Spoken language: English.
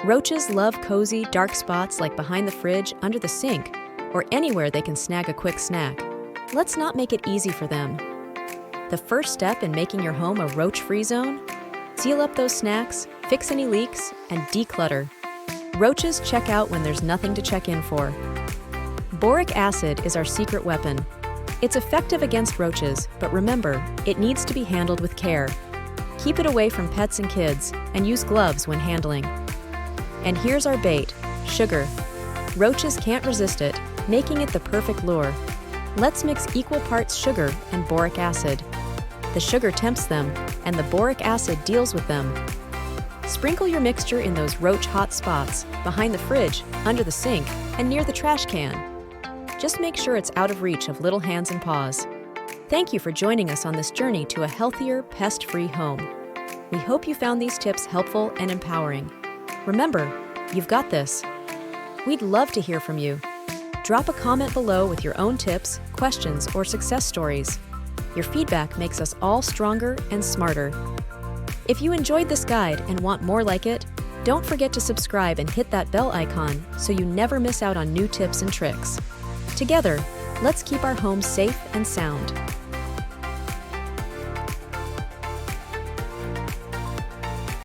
Roaches love cozy, dark spots like behind the fridge, under the sink, or anywhere they can snag a quick snack. Let's not make it easy for them. The first step in making your home a roach-free zone? Seal up those snacks, fix any leaks, and declutter. Roaches check out when there's nothing to check in for. Boric acid is our secret weapon. It's effective against roaches, but remember, it needs to be handled with care. Keep it away from pets and kids, and use gloves when handling. And here's our bait, sugar. Roaches can't resist it, making it the perfect lure. Let's mix equal parts sugar and boric acid. The sugar tempts them, and the boric acid deals with them. Sprinkle your mixture in those roach hot spots, behind the fridge, under the sink, and near the trash can. Just make sure it's out of reach of little hands and paws. Thank you for joining us on this journey to a healthier, pest-free home. We hope you found these tips helpful and empowering. Remember, you've got this. We'd love to hear from you. Drop a comment below with your own tips, questions, or success stories. Your feedback makes us all stronger and smarter. If you enjoyed this guide and want more like it, don't forget to subscribe and hit that bell icon so you never miss out on new tips and tricks. Together, let's keep our homes safe and sound.